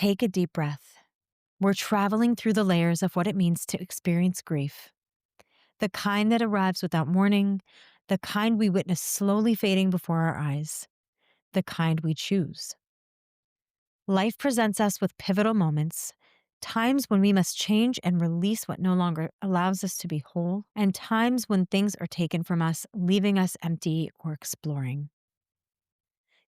Take a deep breath. We're traveling through the layers of what it means to experience grief. The kind that arrives without warning, the kind we witness slowly fading before our eyes, the kind we choose. Life presents us with pivotal moments, times when we must change and release what no longer allows us to be whole, and times when things are taken from us, leaving us empty or exploring.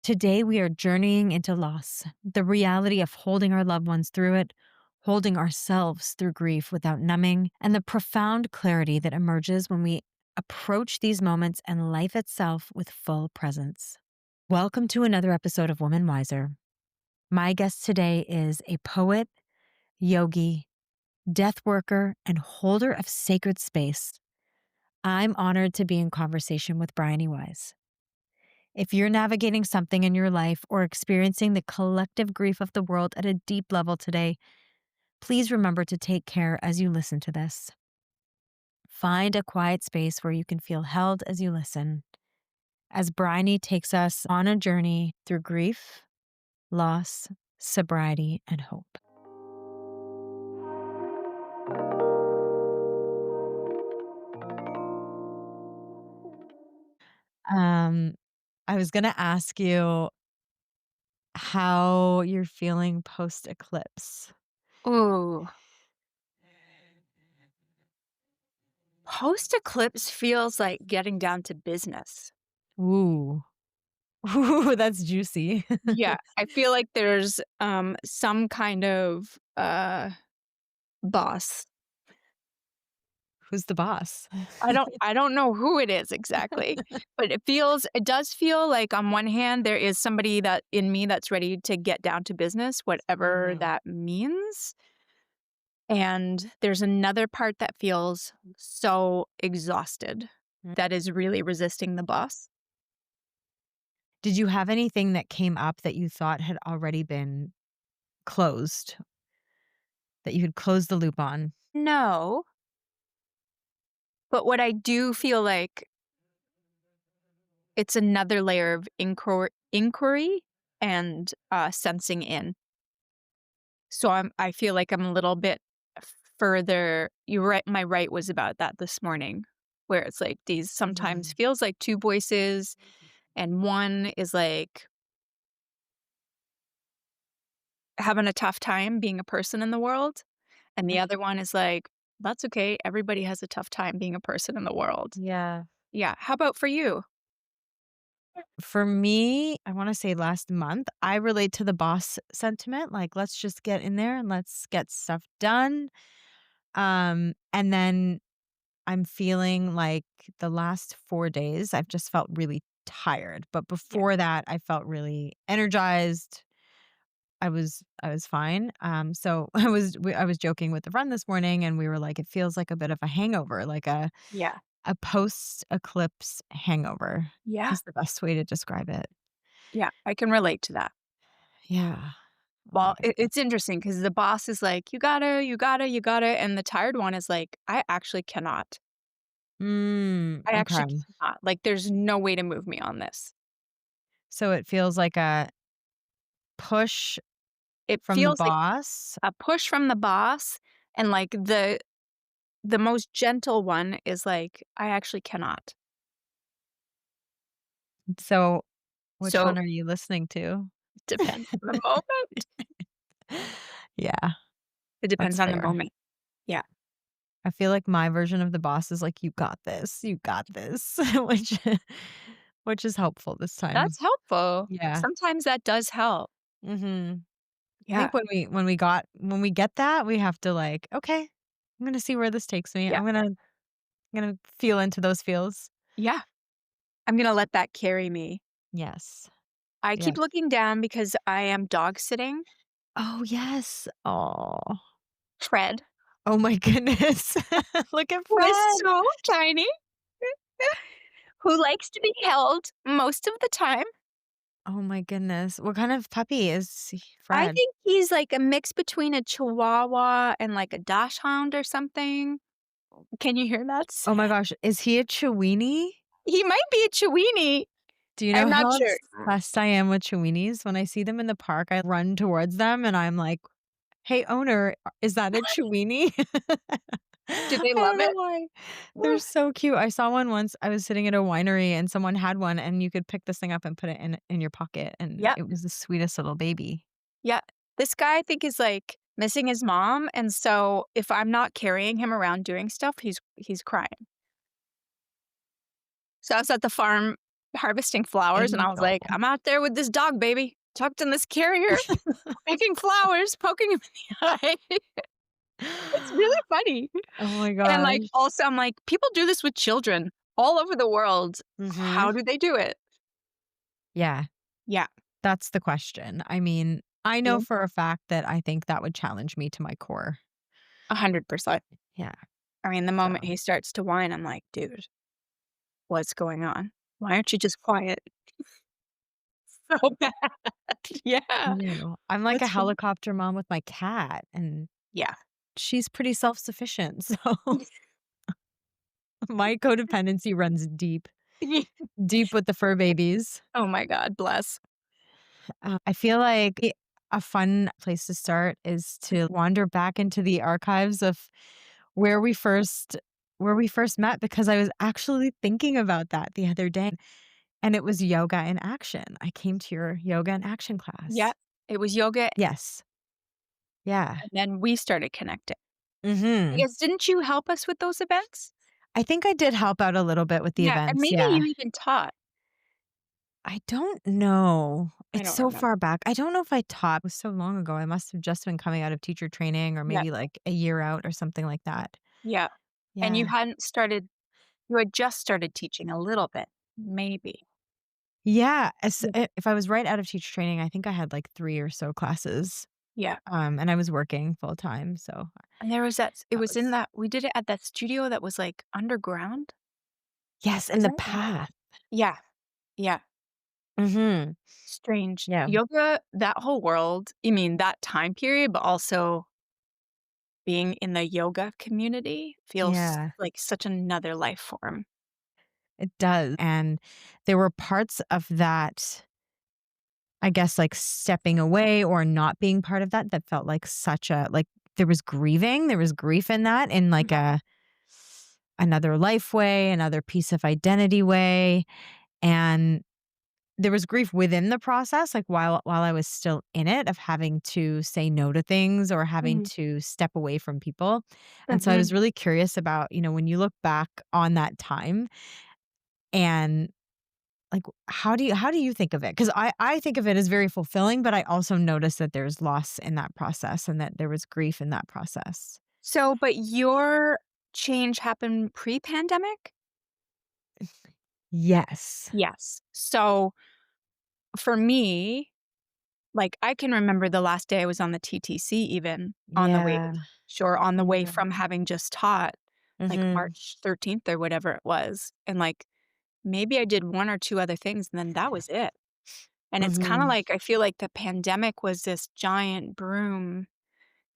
Today, we are journeying into loss, the reality of holding our loved ones through it, holding ourselves through grief without numbing, and the profound clarity that emerges when we approach these moments and life itself with full presence. Welcome to another episode of Woman Wiser. My guest today is a poet, yogi, death worker, and holder of sacred space. I'm honored to be in conversation with Bryonie Wise. If you're navigating something in your life or experiencing the collective grief of the world at a deep level today, please remember to take care as you listen to this. Find a quiet space where you can feel held as you listen, as Bryonie takes us on a journey through grief, loss, sobriety, and hope. Um, I was going to ask you how you're feeling post eclipse. Ooh, post eclipse feels like getting down to business. Ooh, ooh, that's juicy. Yeah, I feel like there's some kind of boss. Who's the boss? I don't know who it is exactly, but it does feel like on one hand there is somebody that in me that's ready to get down to business, whatever Mhm. that means. And there's another part that feels so exhausted Mm. that is really resisting the boss. Did you have anything that came up that you thought had already been closed, that you had closed the loop on? No, but what I do feel like it's another layer of inquiry and, sensing in. So I feel like I'm a little bit further you're right, my right was about that this morning, where it's like these sometimes Mhm. feels like 2 voices, and one is, like, having a tough time being a person in the world, and the other one is like, "That's okay, everybody has a tough time being a person in the world." Yeah. Yeah, how about for you? For me, I wanna say last month, I relate to the boss sentiment, like, "Let's just get in there and let's get stuff done." And then I'm feeling like the last 4 days, I've just felt really tired, but Yeah, before that, I felt really energized. I was fine. So I was joking with a friend this morning, and we were like, "It feels like a bit of a hangover, like yeah, a post-eclipse hangover," yeah, is the best way to describe it. yeah, I can relate to that. Yeah. Oh my Well, goodness. it's interesting because the boss is like, "You gotta, you gotta, you gotta," and the tired one is like, "I actually cannot. I actually Okay. cannot. Like, there's no way to move me on this." So it feels like a push It from the feels like boss. a push from the boss, and, like, the most gentle one is like, "I actually cannot." So which So, one are you listening to? it depends on the moment. Yeah, It that's depends on the fair. moment. Yeah. I feel like my version of the boss is like, you got this," which is helpful this time. That's helpful. Yeah. Sometimes that does help. Mhm. I Yeah. think when we get that, we have to like, "Okay, I'm gonna see where this takes me. Yeah. I'm gonna feel into those feels." Yeah. I'm gonna let that carry me. Yes. I keep Yes. looking down because I am dog sitting Oh, yes. Oh. Fred, Oh my goodness. Look at who is Fred. so tiny, who likes to be held most of the time. Oh my goodness. What kind of puppy is I Fred? think he's like a mix between a Chihuahua and like a Dachshund or something. Can you hear that Oh my sound? gosh, is he a Chiweenie? He might be a Chiweenie. Do you know I'm not how sure. obsessed I am with Cheweenies? When I see them in the park, I run towards them and I'm like, "Hey, owner, is that a Chewenie?" Do I they love don't know it? why. They're so cute. I saw one once. I was sitting at a winery and someone had one and you could pick this thing up and put it in your pocket, and Yep, it was the sweetest little baby. yeah. This guy I think is, like, missing his mom, and so if I'm not carrying him around doing stuff, he's crying. So I was at the farm harvesting flowers, and I was like, Angel. "I'm out there with this dog, baby, tucked in this carrier, picking flowers, poking him in the eye." It's really funny. Oh my And, like, gosh. also, I'm like, people do this with children all over the world. How Mhm. do they do it? Yeah, Yeah, that's the question. I mean, I know yeah, for a fact that I think that would challenge me to my core. 100%. Yeah, I mean, the so moment he starts to whine, I'm like, "Dude, what's going on? Why aren't you just quiet?" So bad. I Yeah. know. I'm like a What's wrong? helicopter mom with my cat, and Yeah. she's pretty self-sufficient, so my codependency runs deep, deep with the fur babies. Oh my god, bless. I feel like a fun place to start is to wander back into the archives of where we first where we first met, because I was actually thinking about that the other day, and it was yoga in action. I came to your yoga in action Yeah. class. It was yoga, Yes. Yeah. and then we started connecting. Mhm. Because didn't you help us with those events? I think I did help out a little bit with the Yeah, and events, maybe yeah. you even taught. I don't know. I It's don't so remember. far back. I don't know if I taught. It was so long ago. I must have just been coming out of teacher training or Yeah, maybe like a year out or something like that. yeah. And Yeah. you had just started teaching a little bit, maybe. Yeah, Yeah. if I was right out of teacher training, I think I had like 3 or so classes, Yeah. and I was working full time, so And there was it that was in was that we did it at that studio that was, like, underground, yes, in was the it? path. Yeah, yeah. Mhm. Strange. Yeah. Yoga, that whole world, I mean, that time period, but also being in the yoga community feels Yeah, like such another life form. it does, and there were parts of that, I guess, like, stepping away or not being part of that, that felt like such a like, there was grief in that in, like, Mhm, a another life way, another piece of identity way, and there was grief within the process, like, while I was still in it, of having to say no to things or having mhm, to step away from people, and so I was mhm. really curious about, when you look back on that time and, like, how do you think of it? Because I think of it as very fulfilling, but I also notice that there's loss in that process and that there was grief in that process. So, but your change happened pre-pandemic? Yes. Yes. So, for me, like, I can remember the last day I was on the TTC even on the way Yeah. sure, on the way Yeah. from having just taught, like, Mhm. March 13th or whatever it was, and, like, maybe I did 1 or 2 other things, and then that was it. And it's kinda Mhm. like I feel like the pandemic was this giant broom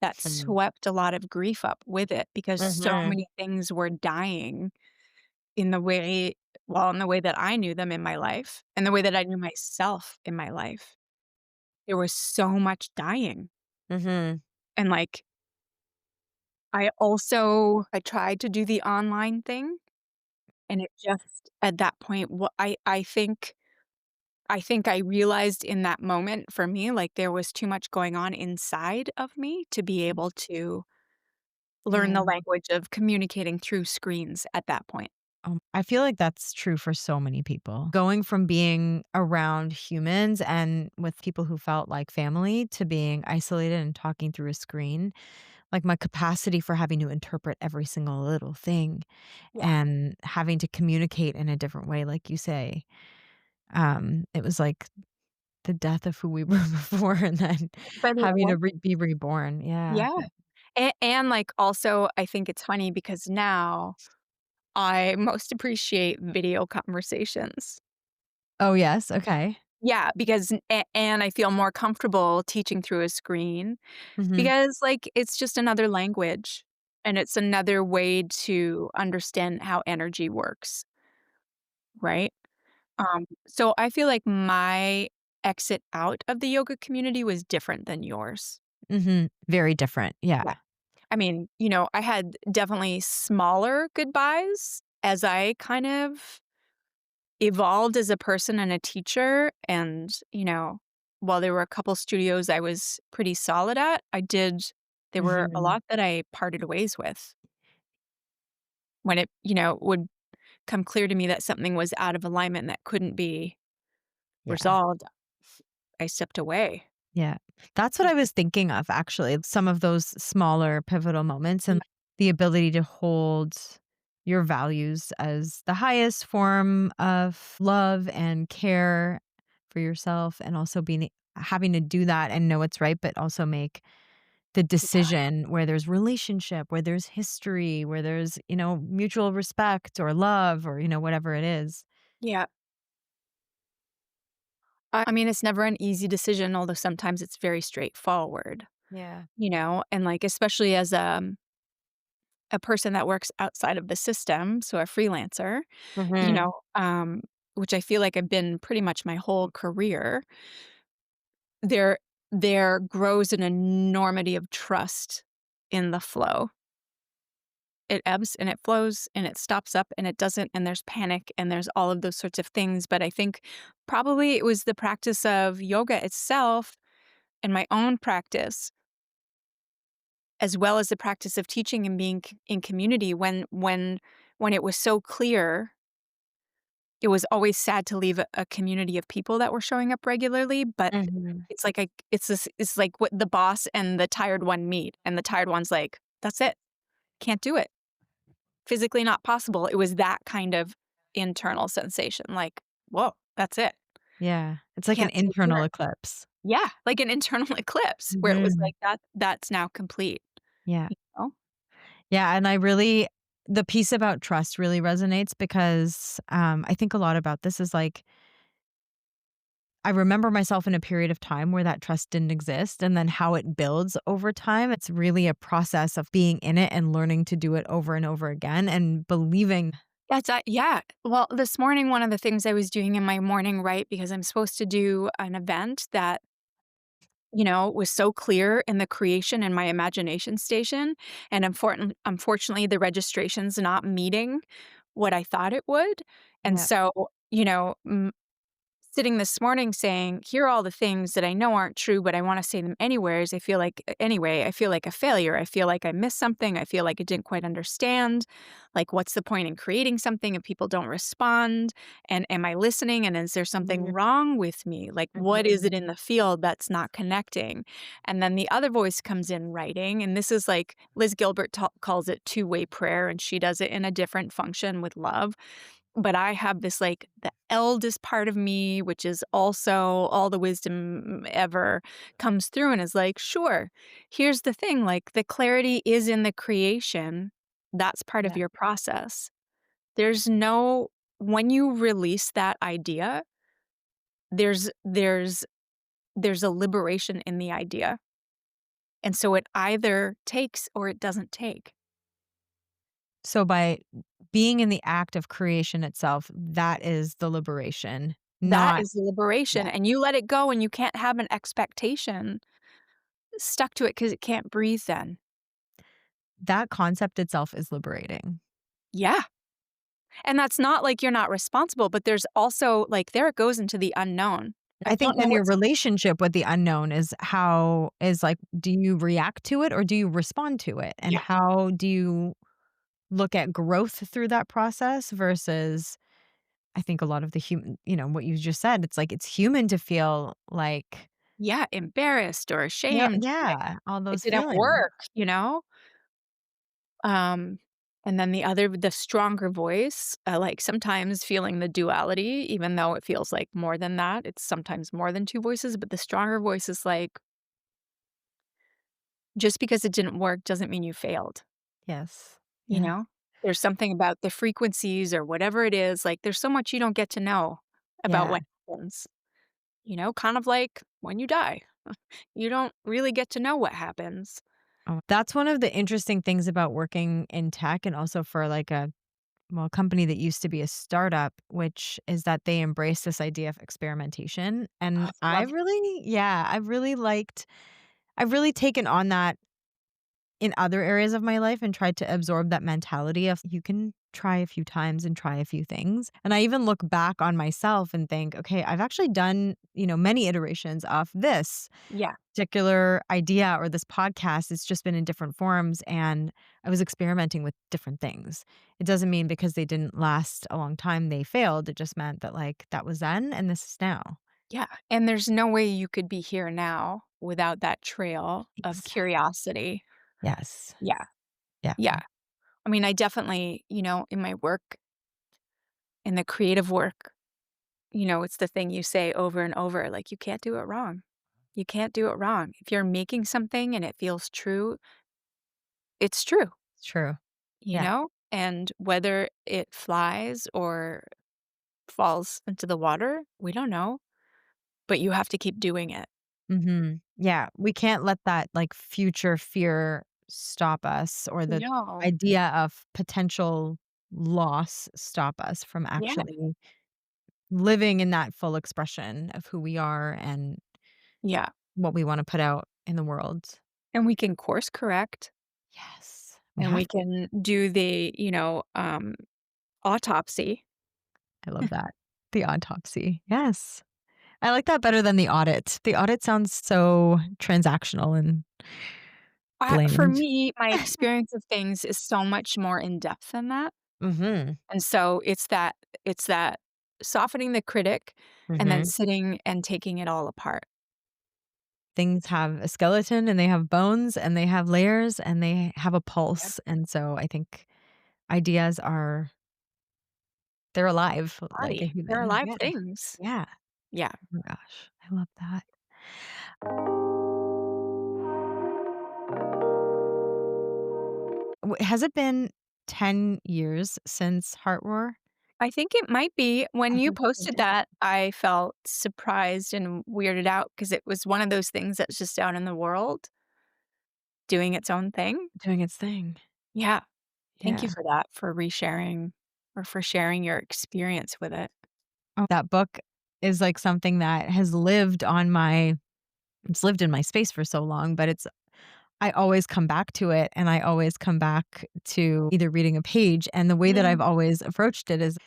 that Mhm. swept a lot of grief up with it because so Mhm. many things were dying in the way that I knew them in my life and the way that I knew myself in my life. There was so much dying. Mhm. And, like, I tried to do the online thing, and it just at that point, what I think I realized in that moment for me, like, there was too much going on inside of me to be able to learn the Yeah. language of communicating through screens at that point. I feel like that's true for so many people. Going from being around humans and with people who felt like family to being isolated and talking through a screen, like my capacity for having to interpret every single little thing Yeah, and having to communicate in a different way, like you say. It was like the death of who we were before and then but it having to was be reborn. Yeah. yeah. And, like, also, I think it's funny because now I most appreciate video conversations. Oh, yes. Okay. Yeah, because and I feel more comfortable teaching through a screen Mhm. because, like, it's just another language, and it's another way to understand how energy works, right? So I feel like my exit out of the yoga community was different than yours. Very different. Yeah. Yeah. I mean, I had definitely smaller goodbyes as I kind of evolved as a person and a teacher. And, while there were a couple studios I was pretty solid at, there were a Mhm. lot that I parted ways with when it, would come clear to me that something was out of alignment that couldn't be Yeah. resolved. I stepped away. Yeah. That's what I was thinking of actually, some of those smaller pivotal moments and Yeah. the ability to hold your values as the highest form of love and care for yourself and also having to do that and know it's right, but also make the decision where there's relationship, where there's history, where there's, mutual respect or love or, whatever it is. Yeah. I mean, it's never an easy decision, although sometimes it's very straightforward, Yeah. and like, especially as a person that works outside of the system, so a freelancer, you Mhm. know, um, which I feel like I've been pretty much my whole career, there there grows an enormity of trust in the flow. It ebbs and it flows and it stops up and it doesn't, and there's panic and there's all of those sorts of things. But I think probably it was the practice of yoga itself and my own practice, as well as the practice of teaching and being in community when it was so clear. It was always sad to leave a community of people that were showing up regularly, but Mhm. it's like what the boss and the tired one meet, and the tired one's like, "That's it. Can't do it. Physically not possible." It was that kind of internal sensation, like, "Whoa, that's it. Yeah. It's like an Can't stay internal here." eclipse. Yeah, like an internal eclipse where it was Mhm. like, that's now complete, Yeah. you know? Yeah, and the piece about trust really resonates because, I think a lot about this is, like, I remember myself in a period of time where that trust didn't exist, and then how it builds over time. It's really a process of being in it and learning to do it over and over again and believing. Yeah. Well, this morning, one of the things I was doing in my morning, right, because I'm supposed to do an event that, was so clear in the creation in my imagination station, and unfortunately, the registration's not meeting what I thought it would, and Yeah. so, sitting this morning saying, "Here are all the things that I know aren't true, but I wanna say them anyways." I feel like a failure. I feel like I missed something. I feel like I didn't quite understand. Like, what's the point in creating something if people don't respond? And am I listening? And is there something Mhm, wrong with me? Like, what is mhm. it in the field that's not connecting? And then the other voice comes in writing, and this is like Liz Gilbert calls it two-way prayer, and she does it in a different function with love. But I have this, like, the eldest part of me, which is also all the wisdom ever, comes through and is like, "Sure, here's the thing, like, the clarity is in the creation. That's part of Yeah. your process." There's no When you release that idea, there's there's there's a liberation in the idea, and so it either takes or it doesn't take. So by being in the act of creation itself, that is the liberation, That not. is the liberation, Yeah. and you let it go, and you can't have an expectation stuck to it because it can't breathe then. That concept itself is liberating. Yeah, and that's not like you're not responsible, but there's also like, there it goes into the unknown. I I think don't know then your what's relationship with the unknown is like, do you react to it or do you respond to it? And Yeah, how do you look at growth through that process versus I think a lot of the human, what you just said, it's like it's human to feel like, yeah, embarrassed or yeah, ashamed, like, yeah, all it those didn't feelings. work, you know? Um, and then the stronger voice, like, sometimes feeling the duality, even though it feels like more than that, it's sometimes more than 2 voices, but the stronger voice is like, "Just because it didn't work doesn't mean you failed." Yes. You Yeah. know? There's something about the frequencies or whatever it is, like, there's so much you don't get to know about Yeah. what happens, kind of like when you die. You don't really get to know what happens. Oh, that's one of the interesting things about working in tech and also for like a company that used to be a startup, which is that they embrace this idea of experimentation. Oh, And I love I've really taken on that in other areas of my life and tried to absorb that mentality of you can try a few times and try a few things. And I even look back on myself and think, okay, I've actually done, many iterations of this yeah, particular idea or this podcast. It's just been in different forms and I was experimenting with different things. It doesn't mean because they didn't last a long time they failed. It just meant that like that was then and this is now. yeah, and there's no way you could be here now without that trail of Exactly. curiosity. Yes. Yeah, Yeah. yeah. I mean, I definitely, in my work, in the creative work, it's the thing you say over and over, like, you can't do it wrong. You can't do it wrong. If you're making something and it feels true, it's true, It's true. you Yeah. know? And whether it flies or falls into the water, we don't know, but you have to keep doing it. Yeah, we can't let that, like, future fear stop us or the No. idea of potential loss stop us from Yeah, actually living in that full expression of who we are and yeah, what we wanna put out in the world. and we can course correct, Yes, we and we have to. can do the, autopsy. I love that. The autopsy. Yes. I like that better than the audit. The audit sounds so transactional and For bland. me, my experience of things is so much more in depth than that. Mhm. And so it's that softening the critic and then Mhm. sitting and taking it all apart. Things have a skeleton and they have bones and they have layers and they have a Yep. pulse, and so I think ideas are they're alive like a Body. They're human. alive Yeah. things. Yeah. Yeah. Oh my gosh, I love that. Has it been 10 years since Heart Roar? I think it might be. When I you think so posted too. that, I felt surprised and weirded out because it was one of those things that's just out in the world doing its own thing. Doing its thing. Yeah. Thank you Yeah. for that, for resharing or for sharing your experience with it. Oh, that book is like something that has lived on my it's lived in my space for so long, but I always come back to it, and I always come back to either reading a page, and the way that I've Mm, always approached it is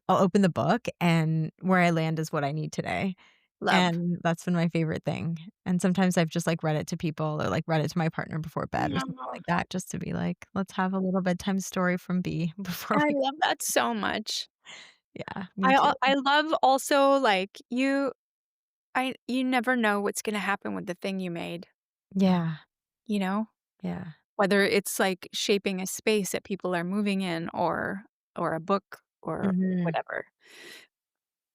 I'll open the book, and where I land is what I need today, love. and that's been my favorite thing, and sometimes I've just, like, read it to people or, like, read it to my partner before bed or something Aw, like that just to be like, "Let's have a little bedtime story from B before I we." love that so much. Yeah, me too. I love also, like, you never know what's gonna happen with the thing you made, Yeah, you know? yeah. Whether it's, like, shaping a space that people are moving in or a book or Mhm. whatever.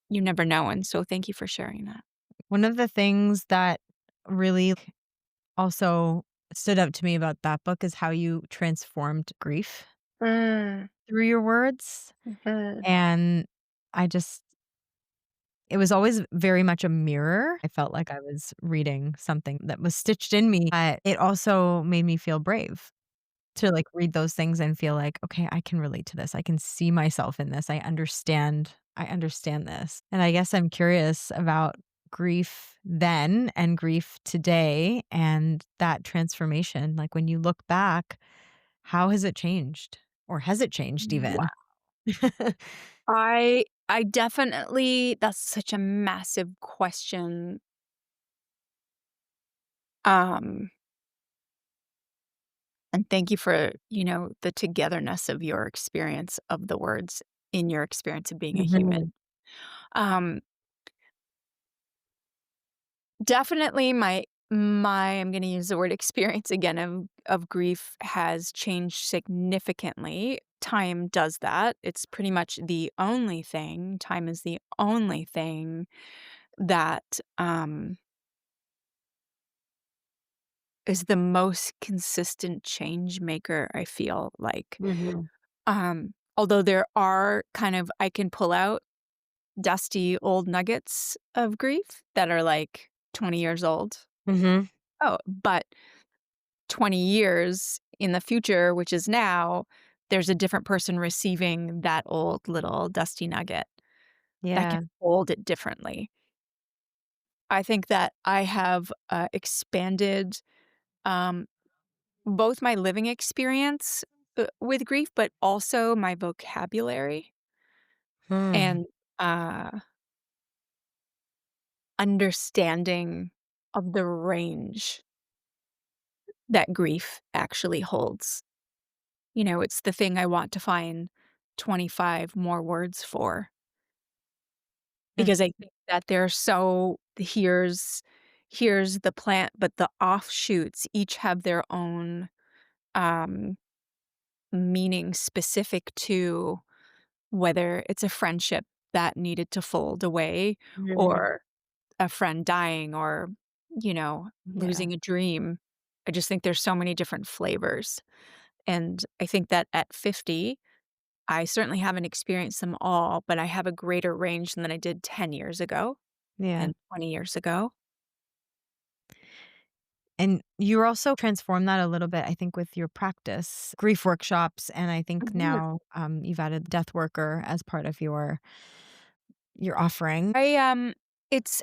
You never know, and so thank you for sharing that. One of the things that really also stood out to me about that book is how you transformed grief Mm, through your words, mhm. and I just it was always very much a mirror. I felt like I was reading something that was stitched in me, but it also made me feel brave to, like, read those things and feel like, "Okay, I can relate to this. I can see myself in this. I understand this." And I guess I'm curious about grief then and grief today and that transformation. Like, when you look back, how has it changed? Or has it changed Wow. even? I definitely that's such a massive question, um, and thank you for, the togetherness of your experience of the words in your experience of being a Mhm. human. Um, Definitely my I'm gonna use the word experience again of grief has changed significantly. Time does that. It's pretty much the only thing time is the only thing that, is the most consistent change maker, I feel like. Mhm. Although there are kind of I can pull out dusty old nuggets of grief that are, like, 20 years old. Mhm. Oh, but 20 years in the future, which is now, there's a different person receiving that old little dusty nugget that can Yeah. hold it differently. I think that I have, expanded, um, both my living experience, with grief, but also my vocabulary Hmm. and, uh, understanding of the range that grief actually holds. You know, it's the thing I want to find 25 more words for because I think that here's the plant, but the offshoots each have their own, um, meaning specific to whether it's a friendship that needed to fold away Mhm. or a friend dying or, you know, Yeah. losing a dream. I just think there's so many different flavors, and I think that at 50, I certainly haven't experienced them all, but I have a greater range than I did 10 years ago Yeah. and 20 years ago. And you're also transformed that a little bit, I think, with your practice, grief workshops, and I think Mhm. now, you've added death worker as part of your offering. I, it's,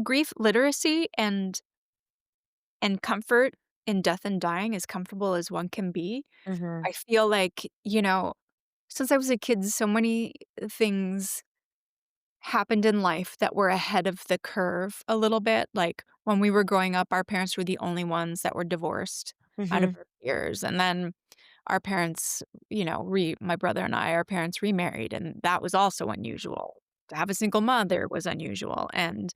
grief literacy and comfort in death and dying, as comfortable as one can be. Mhm. I feel like, you know, since I was a kid, so many things happened in life that were ahead of the curve a little bit. Like, when we were growing up, our parents were the only ones that were divorced out of Mhm. our years, and then our parents, you know, my brother and I, our parents remarried, and that was also unusual. To have a single mother was unusual, and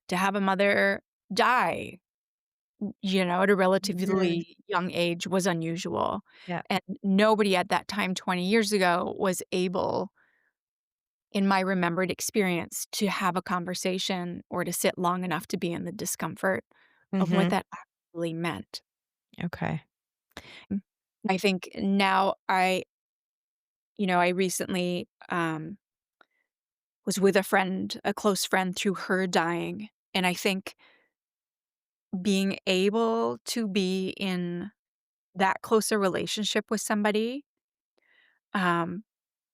to have a mother die, you know, at a Mhm. relatively young age was unusual, Yeah. and nobody at that time 20 years ago was able, in my remembered experience, to have a conversation or to sit long enough to be in the discomfort of what Mhm. that actually meant. Okay. Mm. I think now I recently, was with a friend, a close friend through her dying, and I think being able to be in that closer relationship with somebody, um,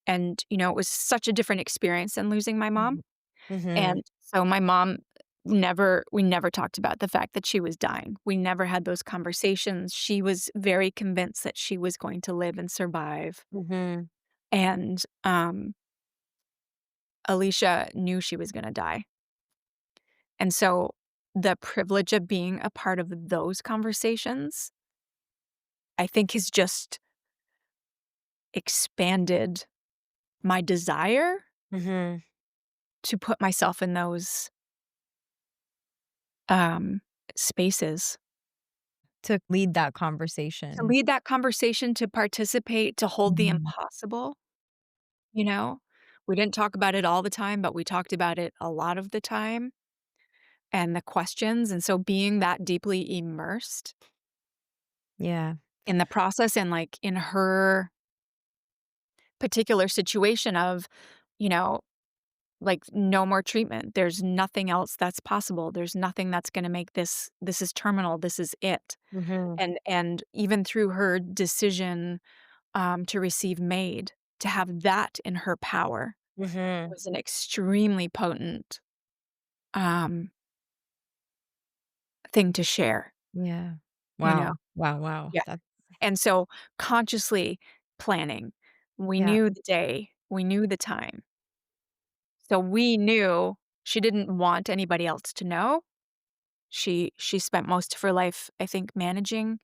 and, you know, it was such a different experience than losing my mom, Mhm. Mhm. and so my mom we never talked about the fact that she was dying. We never had those conversations. She was very convinced that she was going to live and survive, Mhm. and, Alicia knew she was gonna die. And so the privilege of being a part of those conversations, I think has just expanded my desire Mhm. to put myself in those, um, spaces. To lead that To conversation. lead that conversation, to participate, to hold the Mhm. impossible, you know? We didn't talk about it all the time, but we talked about it a lot of the time and the questions, and so being that deeply immersed Yeah. in the process and, like, in her particular situation of, you know, like, no more treatment. There's nothing else that's possible. There's nothing that's gonna make this is terminal, this is it. Mhm. And even through her decision, to receive MAID, to have that in her power Mhm. was an extremely potent, um, thing to share, Yeah. you know? Wow. Wow, wow. Yeah. That's And so consciously planning. We yeah. knew the day, we knew the time. So we knew she didn't want anybody else to know. She spent most of her life, I think, managing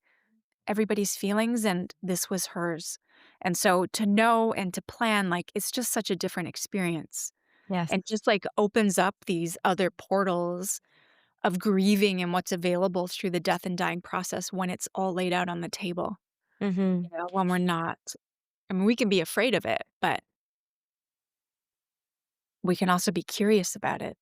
everybody's feelings, and this was hers. And so to know and to plan, like, it's just such a different experience, Yes. and just, like, opens up these other portals of grieving and what's available through the death and dying process when it's all laid out on the table, Mhm. you know, when we're not I mean, we can be afraid of it, but we can also be curious about it.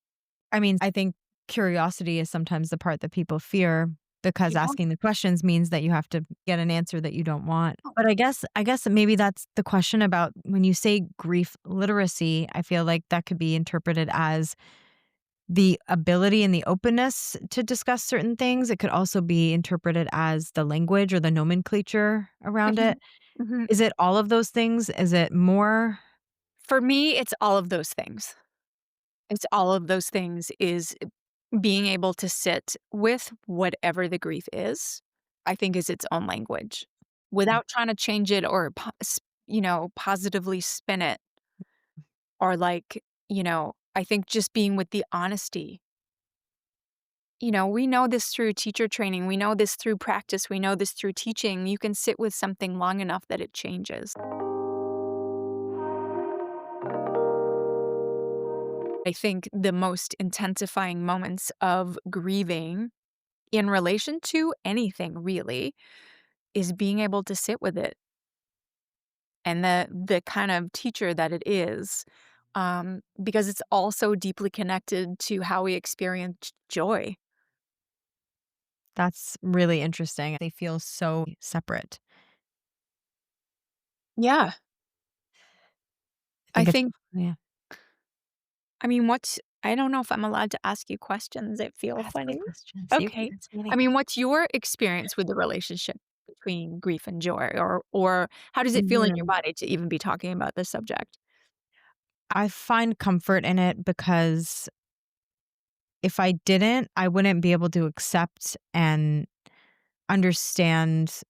I mean, I think curiosity is sometimes the part that people fear because Yeah. asking the questions means that you have to get an answer that you don't want. But I guess maybe that's the question about when you say grief literacy, I feel like that could be interpreted as the ability and the openness to discuss certain things. It could also be interpreted as the language or the nomenclature around Mhm. it. Mhm. Is it all of those things? Is it more? For me, it's all of those things. It's all of those things is being able to sit with whatever the grief is, I think is its own language, without trying to change it or positively spin it or I think just being with the honesty. We know this through teacher training, we know this through practice, we know this through teaching. You can sit with something long enough that it changes. I think the most intensifying moments of grieving in relation to anything really is being able to sit with it and the kind of teacher that it is, because it's also deeply connected to how we experience joy. That's really interesting. They feel so separate. Yeah, I I think it's think yeah. I mean, I don't know if I'm allowed to ask you questions that feel Ask me funny. questions. You can Okay. ask me I anything. mean, what's your experience with the relationship between grief and joy, or how does it feel in your Mhm. body to even be talking about this subject? I find comfort in it because if I didn't, I wouldn't be able to accept and understand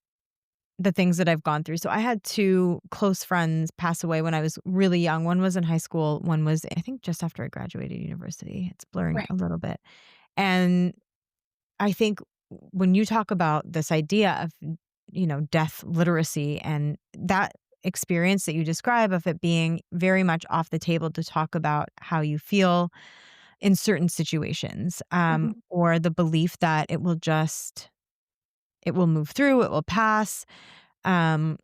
the things that I've gone through. So I had 2 close friends pass away when I was really young. One was in high school, one was, I think, just after I graduated university. It's blurring Right. a little bit. And I think when you talk about this idea of, death literacy and that experience that you describe of it being very much off the table to talk about how you feel in certain situations, Mhm. or the belief that it will move through, it will pass, um,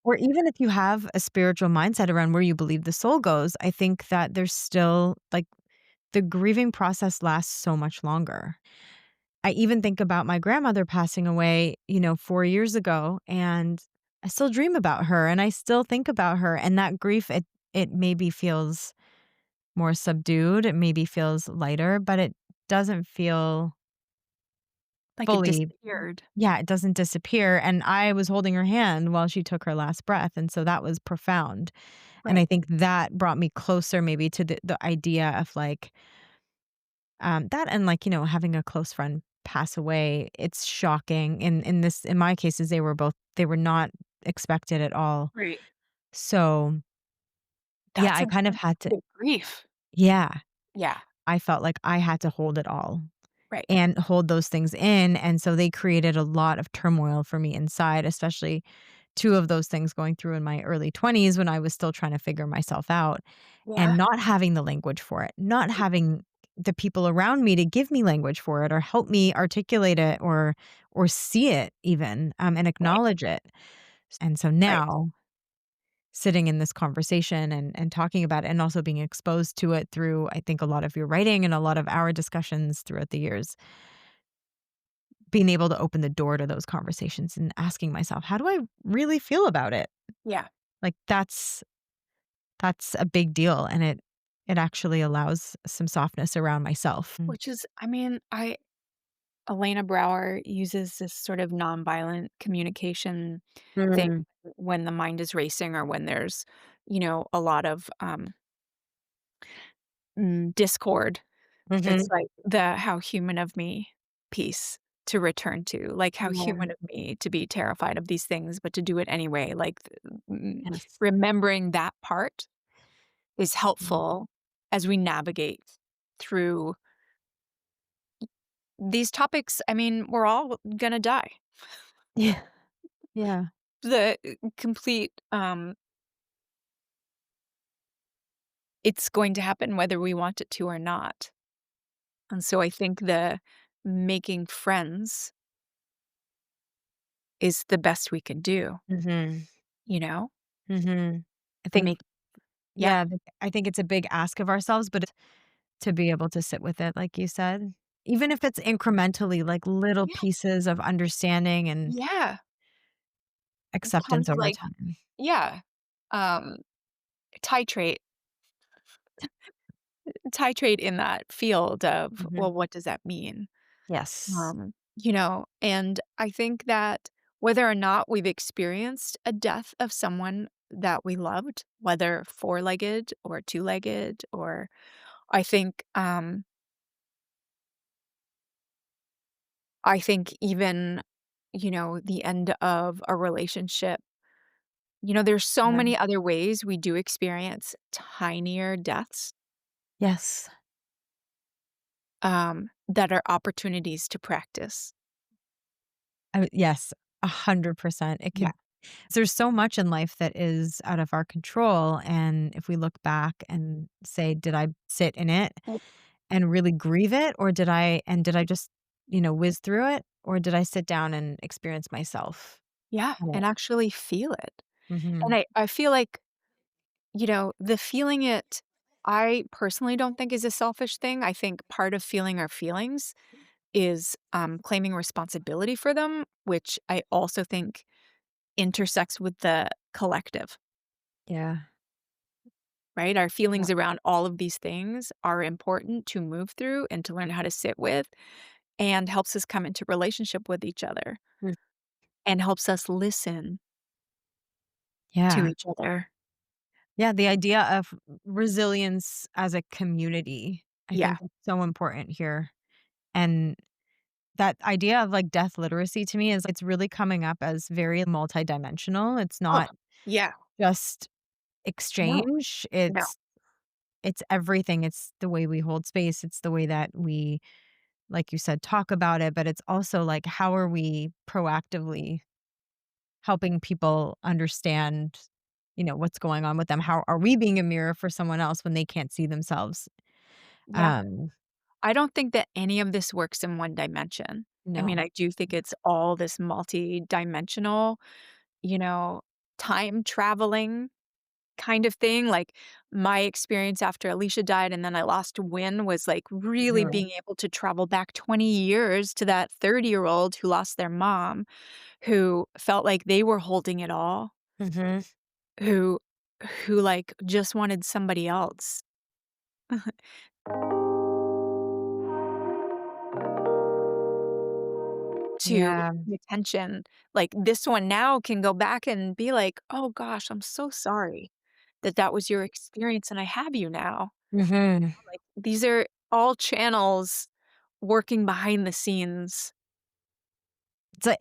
or even if you have a spiritual mindset around where you believe the soul goes, I think that there's still like the grieving process lasts so much longer. I even think about my grandmother passing away, 4 years ago, and I still dream about her and I still think about her, and that grief, it maybe feels more subdued, it maybe feels lighter, but it doesn't feel Like it fully. disappeared. Yeah, it doesn't disappear, and I was holding her hand while she took her last breath, and so that was profound, and I Right. think that brought me closer maybe to the idea of, like, that and, like, having a close friend pass away. It's shocking. In my cases, they were not expected at all. Right. So, yeah, That's I a kind of that's had to. big grief. Yeah, Yeah. I felt like I had to hold it all Right. and hold those things in, and so they created a lot of turmoil for me inside, especially 2 of those things going through in my early 20s when I was still trying to figure myself out and Yeah. not having the language for it, not having the people around me to give me language for it or help me articulate it or see it even, and Right. acknowledge it. And so Right. now sitting in this conversation and talking about it and also being exposed to it through, I think, a lot of your writing and a lot of our discussions throughout the years, being able to open the door to those conversations and asking myself, "How do I really feel about it?" Yeah. Like, that's a big deal, and it actually allows some softness around myself. Which is I mean, I Elena Brower uses this sort of nonviolent communication thing Mm. when the mind is racing or when there's, a lot of, discord. It's Mhm. like the "how human of me" piece to return to, like, how Yeah. human of me to be terrified of these things, but to do it anyway, like, Yes. remembering that part is Mhm. helpful as we navigate through these topics. I mean, we're all gonna die. Yeah. Yeah. The complete, it's going to happen whether we want it to or not, and so I think the making friends is the best we can do, Mhm. you know? Mhm. I think Make Yeah. yeah, I think it's a big ask of ourselves, but to be able to sit with it, like you said, even if it's incrementally, like little Yeah, pieces of understanding and yeah. Kind acceptance of over like time. yeah, um, titrate titrate in that field of, Mhm. well, what does that mean? Yes. And I think that whether or not we've experienced a death of someone that we loved, whether four-legged or two-legged, or I think, I think even, the end of a relationship. There's so Yeah. many other ways we do experience tinier deaths, Yes. that are opportunities to practice. Yes, 100%. It Yeah. could there's so much in life that is out of our control, and if we look back and say, "Did I sit in it and really grieve it, or did I just, whiz through it, or did I sit down and experience myself Yeah, in it?" and actually feel it. And Mhm. I feel like, the feeling it, I personally don't think is a selfish thing. I think part of feeling our feelings is, claiming responsibility for them, which I also think intersects with the collective, Yeah. right? Our Yeah. feelings around all of these things are important to move through and to learn how to sit with, and helps us come into relationship with each other, Mm. and helps us listen to Yeah. each other. Yeah, the idea of resilience as a community, I Yeah. think that's so important here, and that idea of, like, death literacy to me is it's really coming up as very multidimensional. It's Oh, not yeah. just No, exchange, no. it's everything. It's the way we hold space, it's the way that we, like you said, talk about it, but it's also, like, how are we proactively helping people understand, what's going on with them? How are we being a mirror for someone else when they can't see themselves? Yeah. Um, I don't think that any of this works in one dimension. I mean, no. I do think it's all this multi-dimensional, you know, time traveling kind of thing. Like, my experience after Alicia died and then I lost Win was, like, really Mhm. being able to travel back 20 years to that 30-year-old who lost their mom, who felt like they were holding it all, Mhm. who like, just wanted somebody else to Yeah. pay attention. Like, this one now can go back and be like, "Oh gosh, I'm so sorry that that was your experience and I have you now." Mhm. Like, these are all channels working behind the scenes.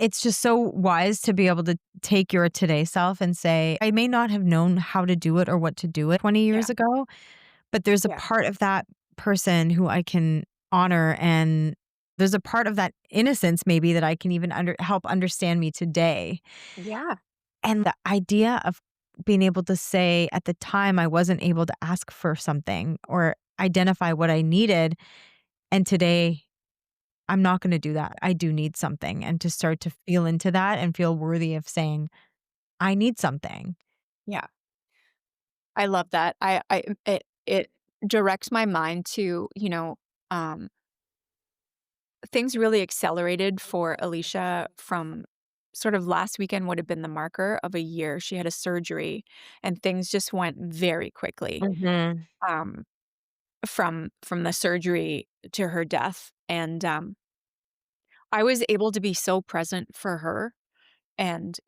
It's just so wise to be able to take your today self and say, "I may not have known how to do it or what to do it 20 Yeah, years ago, but there's a yeah, part of that person who I can honor, and there's a part of that innocence maybe that I can even help understand me today." yeah, And the idea of being able to say, "At the time, I wasn't able to ask for something or identify what I needed, and today I'm not gonna do that. I do need something," and to start to feel into that and feel worthy of saying, "I need something." yeah. I love that. It directs my mind to, things really accelerated for Alicia from sort of last weekend would have been the marker of a year. She had a surgery and things just went very quickly, Mhm. um, from the surgery to her death, and, I was able to be so present for her, and,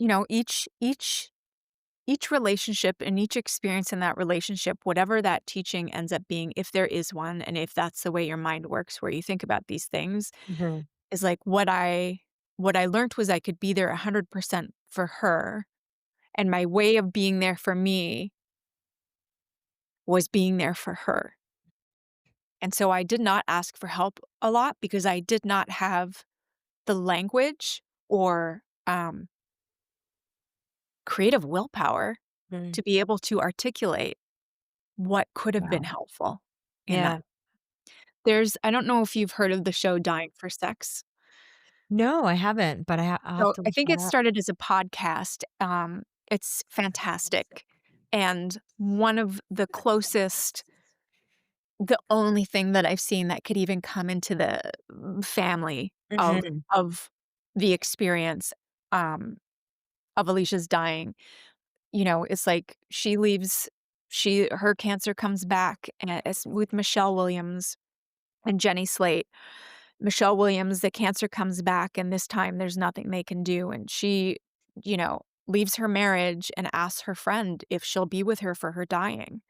each relationship and each experience in that relationship, whatever that teaching ends up being, if there is one, and if that's the way your mind works where you think about these things, Mhm. is like what I learned was I could be there 100% for her, and my way of being there for me was being there for her. And so I did not ask for help a lot because I did not have the language or, creative willpower Mm. to be able to articulate what could have been Wow. helpful in that. Yeah. I don't know if you've heard of the show Dying for Sex. No, I haven't, but I'll have So, to I look think that it up. started as a podcast, it's fantastic, and one of the only thing that I've seen that could even come into the, family Mhm. of the experience, um, of Alicia's dying. It's like her cancer comes back, and it's with Michelle Williams and Jenny Slate. Michelle Williams, the cancer comes back, and this time there's nothing they can do, and she leaves her marriage and asks her friend if she'll be with her for her dying.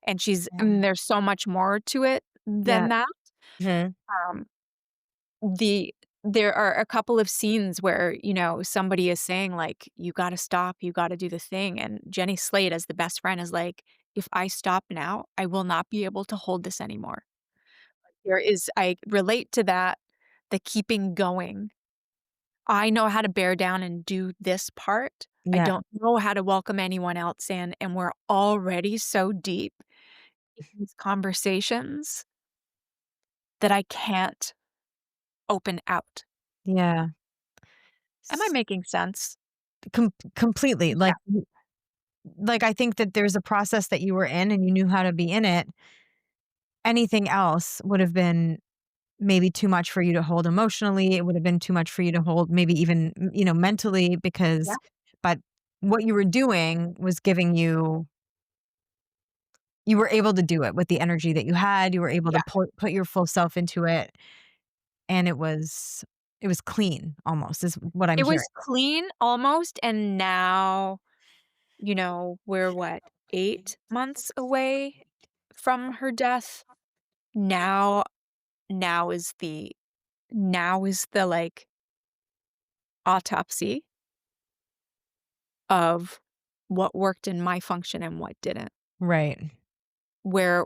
And there's so much more to it Yeah. than that. Mhm. Um, the there are a couple of scenes where, somebody is saying, like, "You gotta stop, you gotta do the thing," and Jenny Slate, as the best friend, is like, "If I stop now, I will not be able to hold this anymore." I relate to that, the keeping going. I know how to bear down and do this part. I Yeah. don't know how to welcome anyone else in, and we're already so deep in these conversations that I can't open out. Yeah. Am I S making sense? completely, Yeah, like, I think that there's a process that you were in and you knew how to be in it. Anything else would have been maybe too much for you to hold emotionally. It would have been too much for you to hold maybe even, mentally yeah, but what you were doing was giving you were able to do it with the energy that you had. You were able to yeah. put your full self into it, and it was clean almost is what I'm It was hearing. clean almost, and now, we're what, 8 months away from her death. Now now is the like, autopsy of what worked in my function and what didn't. Right. Where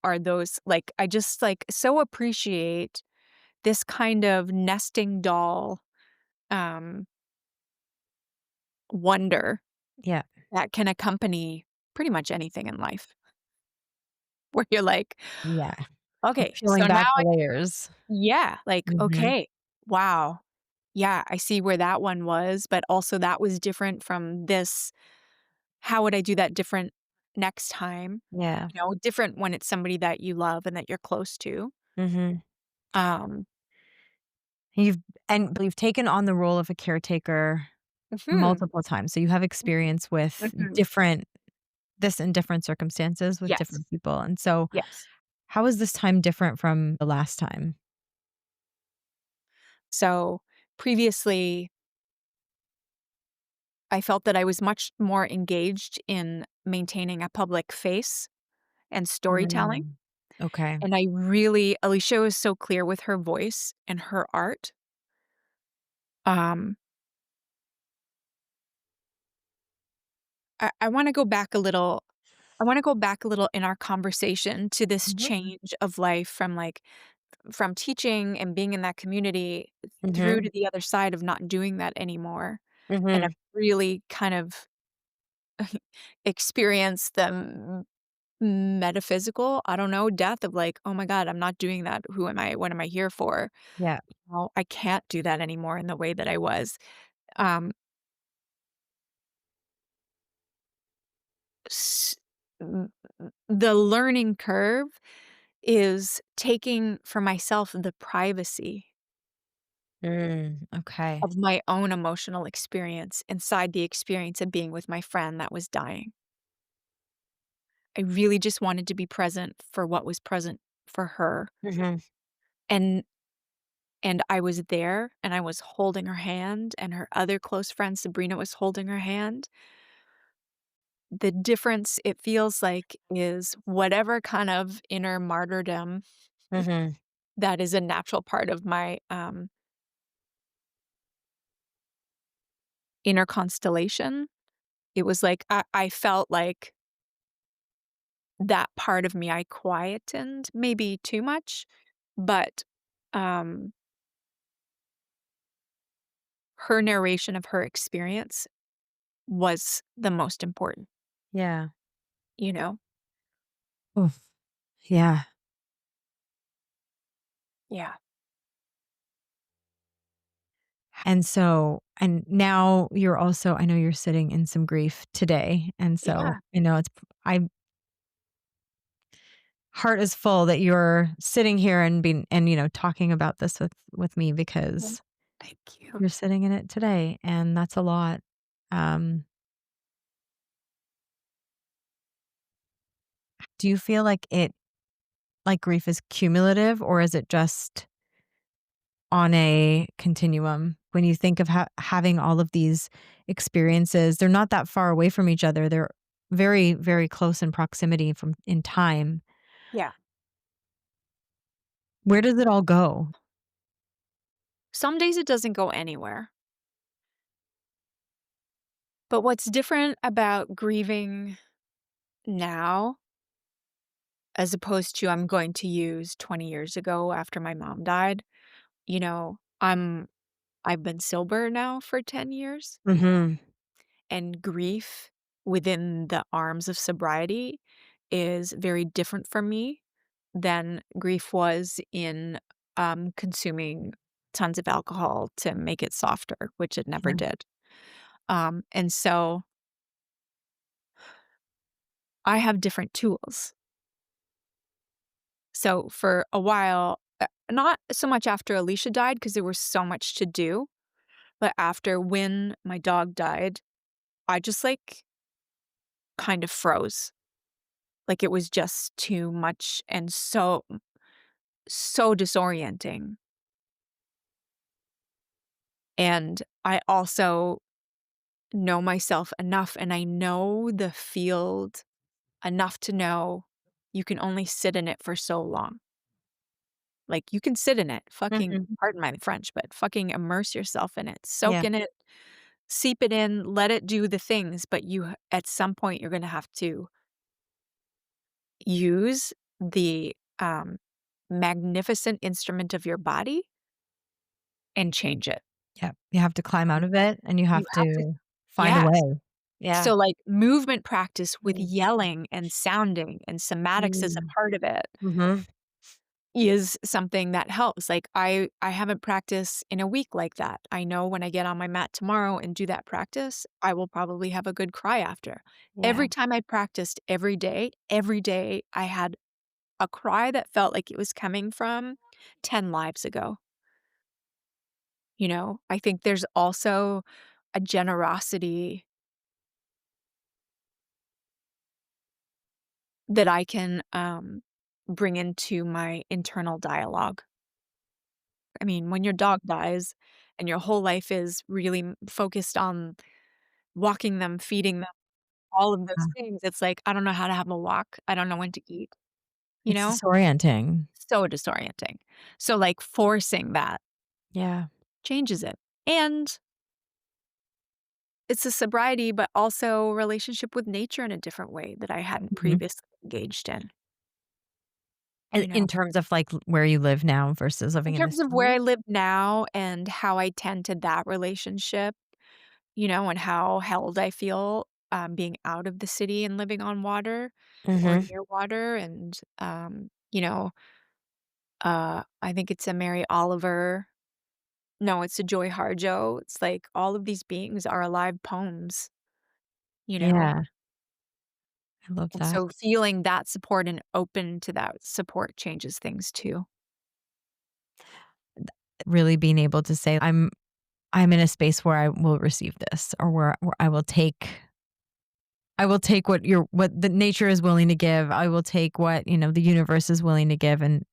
are those, like, I just, like, so appreciate this kind of nesting doll, um, wonder Yeah. that can accompany pretty much anything in life, where you're like, Yeah. "Okay, Peeling so now back the I." layers. Yeah, like, Mhm. "Okay, wow. Yeah, I see where that one was, but also that was different from this. How would I do that different next time?" Yeah. Different when it's somebody that you love and that you're close to. Mhm. Um You've but you've taken on the role of a caretaker Mhm, multiple times, so you have experience with mhm. this in different circumstances with Yes, different people, and so yes. how is this time different from the last time? So, previously, I felt that I was much more engaged in maintaining a public face and storytelling, Mm. Okay. and I really Alicia was so clear with her voice and her art. Um, I wanna go back a little. I wanna go back a little in our conversation to this Mhm. change of life from, like, from teaching and being in that community through to Mhm. the other side of not doing that anymore, and I've Mhm. really kind of experienced the metaphysical, I don't know, death of, like, "Oh my god, I'm not doing that. Who am I? What am I here for?" Yeah. Well, I can't do that anymore in the way that I was. Um, s m the learning curve is taking for myself the privacy Okay. of my own emotional experience inside the experience of being with my friend that was dying. I really just wanted to be present for what was present for her, Mhm. and I was there, and I was holding her hand, and her other close friend, Sabrina, was holding her hand. The difference, it feels like, is whatever kind of inner martyrdom Mhm. that is a natural part of my, inner constellation. It was like I felt like that part of me I quietened, maybe too much, but, um, her narration of her experience was the most important, Yeah. you know? Oof. Yeah. Yeah. And now you're also I know you're sitting in some grief today, and so Yeah. I know I heart is full that you're sitting here and being and, talking about this with me Yeah. because Thank you. you're sitting in it today, and that's a lot. Um, do you feel like grief is cumulative, or is it just on a continuum? when you think of having all of these experiences, they're not that far away from each other. They're very, very close in proximity from in time. Yeah. Where does it all go? Some days it doesn't go anywhere. But what's different about grieving now, as opposed to I'm going to use 20 years ago after my mom died, you know, I've been sober now for 10 years, Mhm. and grief within the arms of sobriety is very different for me than grief was in consuming tons of alcohol to make it softer, which it never Yeah. did. And so I have different tools. So for a while, not so much after Alicia died because there was so much to do, but after when my dog died, I just like kind of froze. Like it was just too much and so disorienting. And I also know myself enough and I know the field enough to know you can only sit in it for so long. Like, you can sit in it, fucking Mhm. pardon my French, but fucking immerse yourself in it, soak Yeah. in it, seep it in, let it do the things, but at some point, you're gonna have to use the, magnificent instrument of your body and change it. Yeah. You have to climb out of it and you You have have to. to find a Yes. way. Yeah. So, like, movement practice with Mm. yelling and sounding and somatics as a Mm. part of it Mhm. is something that helps. Like, I haven't practiced in a week like that. I know when I get on my mat tomorrow and do that practice, I will probably have a good cry after. Yeah. Every time I practiced every day, I had a cry that felt like it was coming from 10 lives ago, you know? I think there's also a generosity that I can, bring into my internal dialogue. I mean, when your dog dies and your whole life is really focused on walking them, feeding them, all of those Yeah. things, it's like, I don't know how to have a walk. I don't know when to eat, you It's know? disorienting. So disorienting. So, like, forcing that Yeah. changes it. And it's a sobriety, but also relationship with nature in a different way that I hadn't Mhm. previously engaged in, In you know? in terms of, like, where you live now versus In living in the terms of where I city? live now and how I tend to that relationship, you know, and how held I feel, being out of the city and living on water or Mhm. near water and, you know, I think it's a Mary Oliver no, it's a Joy Harjo. It's like all of these beings are alive poems, you know? Yeah. I love And that. so feeling that support and open to that support changes things too. Really being able to say, I'm in a space where I will receive this or where I will take what the nature is willing to give. I will take what, the universe is willing to give, and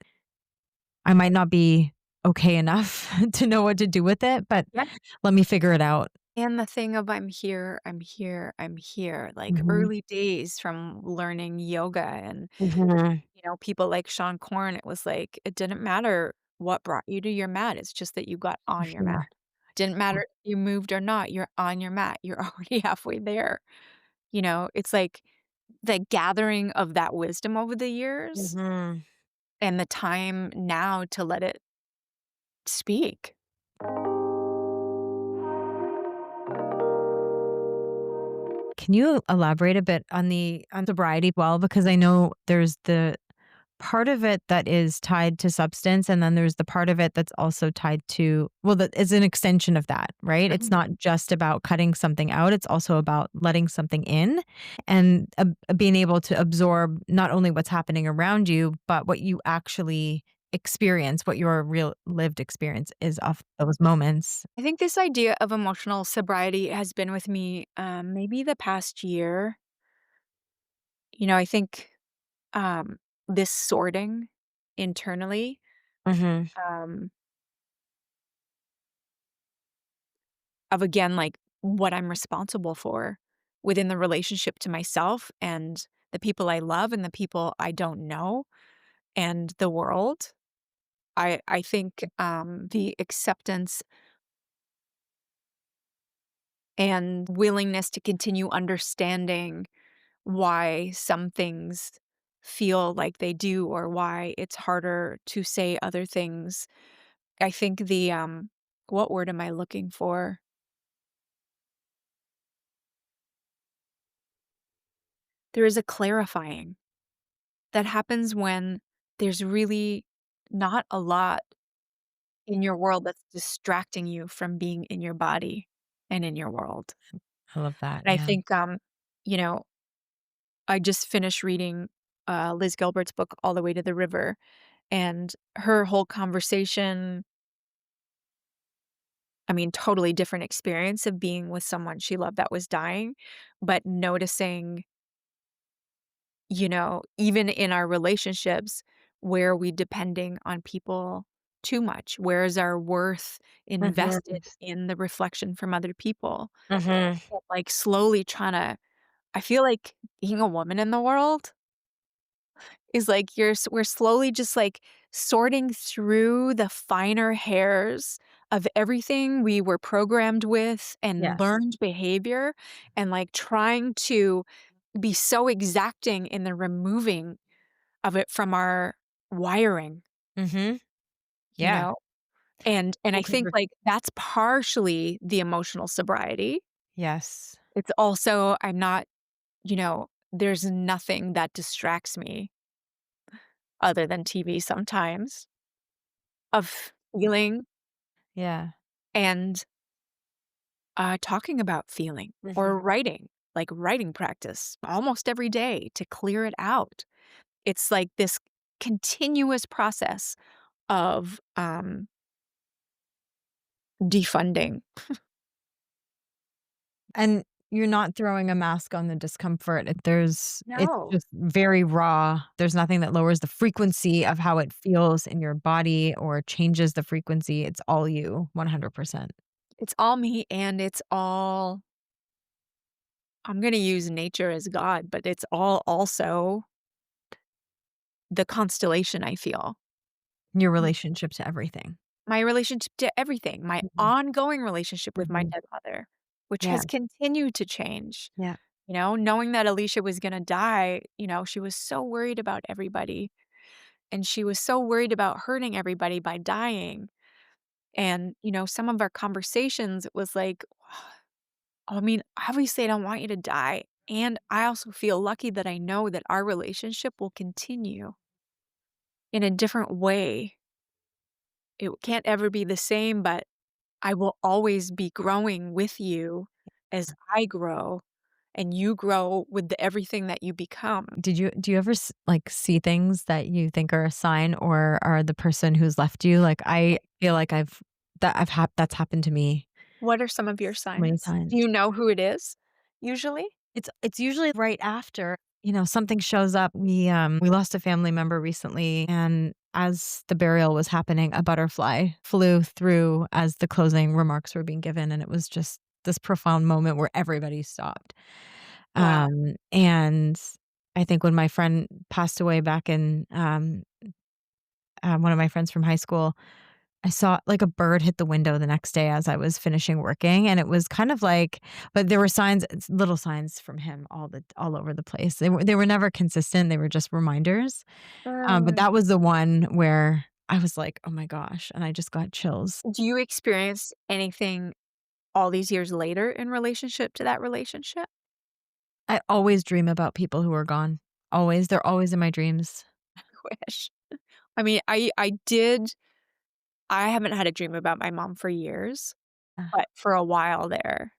I might not be okay enough to know what to do with it, but Yeah. let me figure it out. And the thing of I'm here, I'm here, I'm here, like Mhm. early days from learning yoga and, Mhm. you know, people like Sean Corn, it was like, it didn't matter what brought you to your mat. It's just that you got You're on your mat. here. Didn't matter if you moved or not. You're on your mat. You're already halfway there. You know, it's like the gathering of that wisdom over the years Mhm. and the time now to let it speak. Can you elaborate a bit on the on sobriety well? Because I know there's the part of it that is tied to substance, and then there's the part of it that's also tied to, well, that is an extension of that, right? It's Mhm. not just about cutting something out, it's also about letting something in and being able to absorb not only what's happening around you, but what you actually experience, what your real lived experience is of those moments. I think this idea of emotional sobriety has been with me maybe the past year. You know, I think um, this sorting internally Mhm. um, again, like, what I'm responsible for within the relationship to myself and the people I love and the people I don't know and the world. I think, the acceptance and willingness to continue understanding why some things feel like they do or why it's harder to say other things. I think what word am I looking for? There is a clarifying that happens when there's really not a lot in your world that's distracting you from being in your body and in your world. I love that, And I yeah. think, you know, I just finished reading, Liz Gilbert's book, All the Way to the River, and her whole conversation, I mean, totally different experience of being with someone she loved that was dying, but noticing, even in our relationships, where are we depending on people too much? Where is our worth Mhm, invested in the reflection from other people? mhm. But, like, slowly trying to I feel like being a woman in the world is like we're slowly just, like, sorting through the finer hairs of everything we were programmed with and Yes. learned behavior and, like, trying to be so exacting in the removing of it from our wiring, Mhm. you Yeah. know? And I Well, 'cause think, we're like, that's partially the emotional sobriety. yes. It's also there's nothing that distracts me other than TV sometimes of feeling Yeah. and, talking about feeling Mhm. or writing, like writing practice almost every day to clear it out. It's like this continuous process of, defunding. And you're not throwing a mask on the discomfort. It's No. just very raw. There's nothing that lowers the frequency of how it feels in your body or changes the frequency. It's all you, 100%. It's all me and it's all I'm gonna use nature as God, but it's all also the constellation I feel. Your relationship to everything. My relationship to everything, my Mhm. ongoing relationship with my Mhm. dead mother, which Yeah. has continued to change. Yeah. Knowing that Alicia was gonna die, she was so worried about everybody, and she was so worried about hurting everybody by dying. And, some of our conversations, it was like, I mean, obviously, I don't want you to die. And I also feel lucky that I know that our relationship will continue in a different way. It can't ever be the same, but I will always be growing with you as I grow and you grow with everything that you become. Do you ever like see things that you think are a sign or are the person who's left you? Like I feel like that's happened to me What are some of your so many signs? times. Do you know who it is usually? It's usually right after, something shows up. We lost a family member recently, and as the burial was happening, a butterfly flew through as the closing remarks were being given, and it was just this profound moment where everybody stopped. Wow. And I think when my friend passed away back in, one of my friends from high school, I saw, like, a bird hit the window the next day as I was finishing working, and it was kind of like but there were little signs from him all over the place. They were never consistent, they were just reminders, but Mm. that was the one where I was like, "Oh my gosh," and I just got chills. Do you experience anything all these years later in relationship to that relationship? I always dream about people who are gone. Always, they're always in my dreams. Wish. I mean, I haven't had a dream about my mom for years, Uh, but for a while there,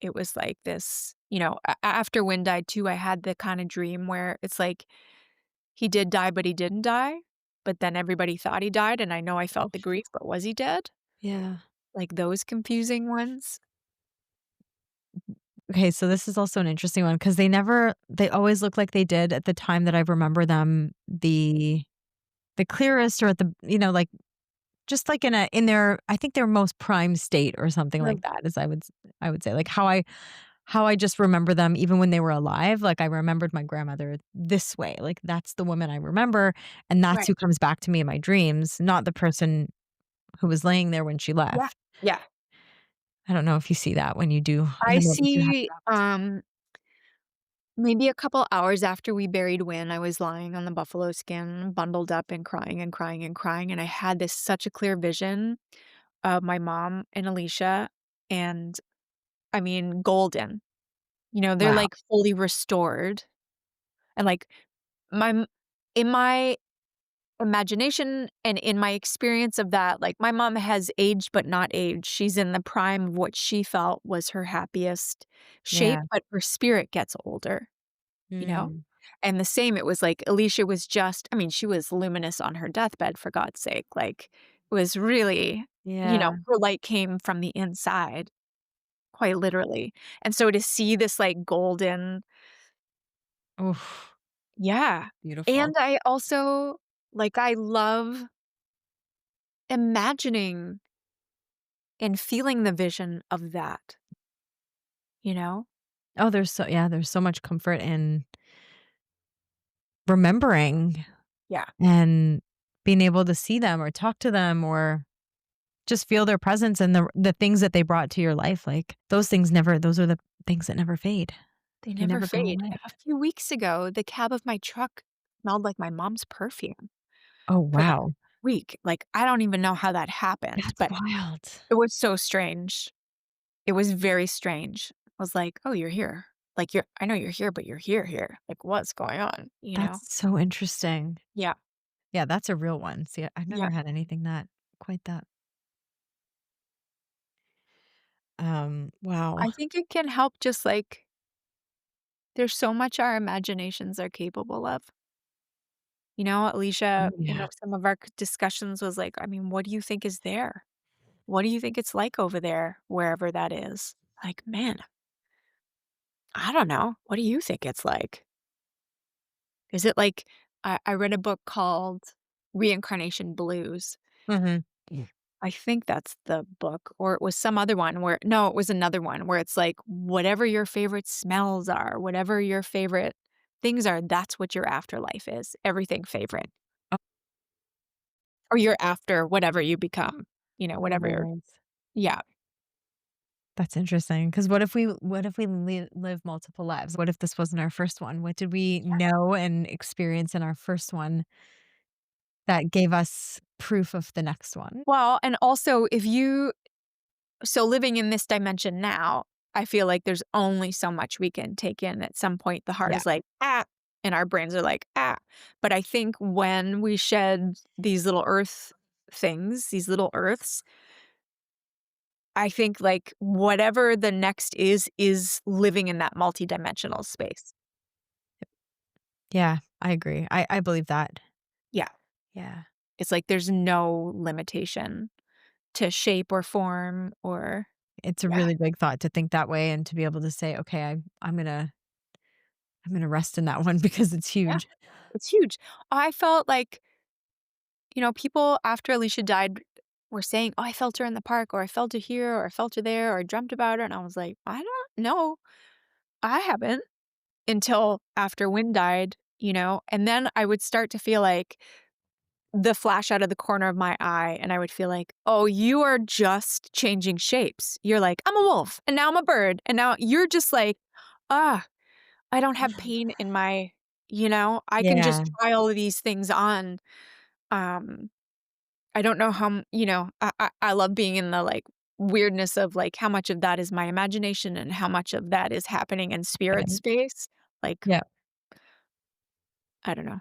it was like this, after Win died too, I had the kinda dream where it's like he did die, but he didn't die, but then everybody thought he died, and I know I felt the grief, but was he dead? yeah. Like those confusing ones. Okay, so this is also an interesting one because they always look like they did at the time that I remember them the clearest or at the like just like in their I think their most prime state or something like Mm. that, as I would say, like how I just remember them even when they were alive, like, I remembered my grandmother this way, like, that's the woman I remember, and that's Right. who comes back to me in my dreams, not the person who was laying there when she Yeah. left. Yeah. I don't know if you see that when you do I I don't know if you have see, that. maybe a couple hours after we buried Win, I was lying on the buffalo skin, bundled up and crying and crying and crying, and I had this such a clear vision of my mom and Alicia, and, I mean, golden. You know, they're, Wow. like, fully restored, and, like, my m in my imagination and in my experience of that, like, my mom has aged but not aged. She's in the prime of what she felt was her happiest shape, Yeah. but her spirit gets older, you know? Mm. And the same, it was like Alicia was just I mean, she was luminous on her deathbed, for God's sake, like, it was really Yeah. her light came from the inside, quite literally. And so to see this, like, golden Oof, yeah. beautiful. And I also like, I love imagining and feeling the vision of that, you know? Oh, there's so much comfort in remembering Yeah, and being able to see them or talk to them or just feel their presence and the things that they brought to your life, like, those are the things that never fade. they They never never go fade. away. A few weeks ago, the cab of my truck smelled like my mom's perfume Oh, for that wow. week. Like, I don't even know how that happened, That's but wild. it was so strange. It was very strange. I was like, "Oh, you're here. Like, I know you're here, but you're here. Like, what's going on?" You know? That's so interesting. Yeah, Yeah, that's a real one. See, I've yeah. never had anything that quite that. Wow. I think it can help just, like there's so much our imaginations are capable of. You know, Alicia, Oh, yeah. some of our discussions was like, I mean, what do you think is there? What do you think it's like over there, wherever that is? Like, man, I don't know. What do you think it's like? Is it like, I read a book called Reincarnation Blues. Mhm. Yeah. I think that's the book, or it was some other one where, no, it was another one where it's like, whatever your favorite smells are, whatever your favorite things are, that's what your afterlife is. Everything favorite. Oh, Or you're after whatever you become, whatever you're right. yeah. That's interesting. Because what if we live multiple lives? What if this wasn't our first one? What did we Yeah. know and experience in our first one that gave us proof of the next one? Well, and also if you so living in this dimension now, I feel like there's only so much we can take in. At some point, the heart Yeah. is like, "Ah," and our brains are like, "Ah." But I think when we shed these little earth things, these little earths, I think, like, whatever the next is living in that multidimensional space. Yeah, I agree. I believe that. Yeah. Yeah. It's like there's no limitation to shape or form or It's a yeah. really big thought to think that way and to be able to say, "Okay, I'm gonna rest in that one because it's Yeah. huge." It's huge. I felt like, people after Alicia died were saying, "Oh, I felt her in the park," or "I felt her here," or "I felt her there," or "I dreamt about her," and I was like, "I don't know. I haven't," until after Wynn died, and then I would start to feel like the flash out of the corner of my eye, and I would feel like, "Oh, you are just changing shapes." You're like, "I'm a wolf, and now I'm a bird, and now" you're just like, "Ah, I don't have pain in my" I can Yeah, just try all of these things on. Um, I don't know how I love being in the, like, weirdness of, like, how much of that is my imagination and how much of that is happening in spirit happening. space. Like, Yeah, I don't know.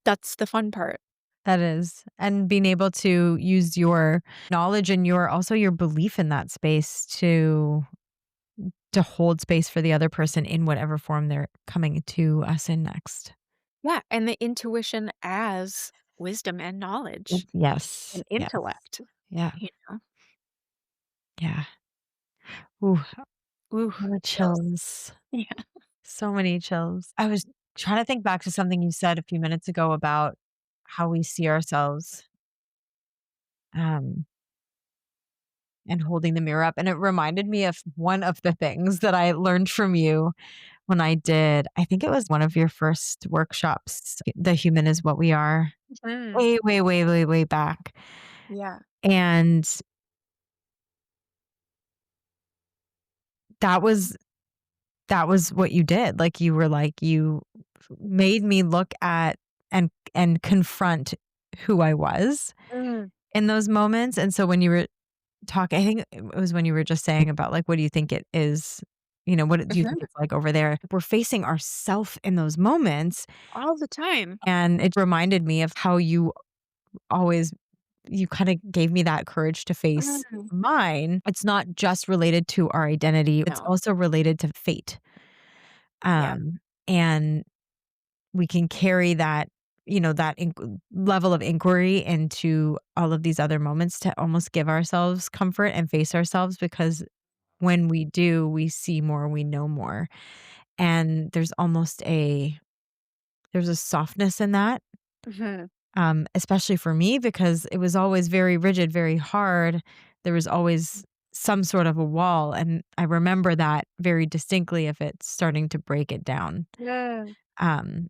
That's the fun part. that is. And being able to use your knowledge and your belief in that space to hold space for the other person in whatever form they're coming to us in next. Yeah, and the intuition as wisdom and knowledge Yes. and Yes. intellect, Yeah. you know? Yeah. Ooh, Ooh, what a chills. chills. Yeah. So many chills. I was trying to think back to something you said a few minutes ago about how we see ourselves. um, and holding the mirror up. And it reminded me of one of the things that I learned from you when I did, I think it was one of your first workshops, The Human is What We Are, Mm, way, way, way, way, way back. yeah. And that was that was what you did. Like you were like, you made me look at and confront who I was Mm, in those moments. And so when you were talking, I think it was when you were just saying about like, what do you think it is? What do you think mhm. it's like over there? We're facing ourself in those moments. All the time. And it reminded me of how always you kind of gave me that courage to face Mm. mine. It's not just related to our identity, it's No. also related to fate. Yeah. And we can carry that level of inquiry into all of these other moments to almost give ourselves comfort and face ourselves because when we do, we see more, we know more. And there's a softness in that, Mhm. especially for me because it was always very rigid, very hard. There was always some sort of a wall. And I remember that very distinctly if it's starting to break it down. Yeah. Um,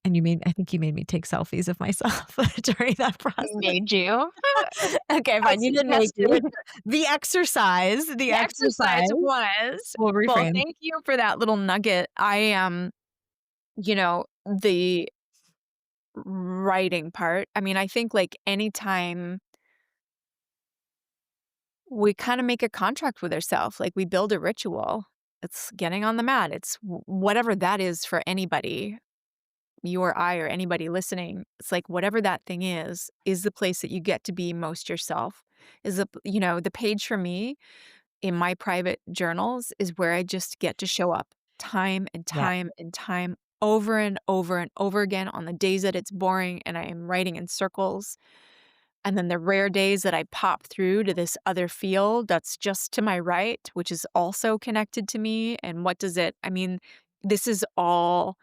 And I think you made me take selfies of myself during that I process. made you. Okay, I fine, you didn't make suggested me. it. The The exercise exercise was will well, reframe. thank you for that little nugget. The writing part, I mean, I think, like, anytime we kinda make a contract with ourselves, like, we build a ritual. It's getting on the mat. It's whatever that is for anybody, you or I or anybody listening. It's like whatever that thing is the place that you get to be most yourself. The page for me in my private journals is where I just get to show up time and Yeah, time and time over and over and over again on the days that it's boring and I am writing in circles. And then the rare days that I pop through to this other field that's just to my right, which is also connected to me. And what does it, I mean, this is all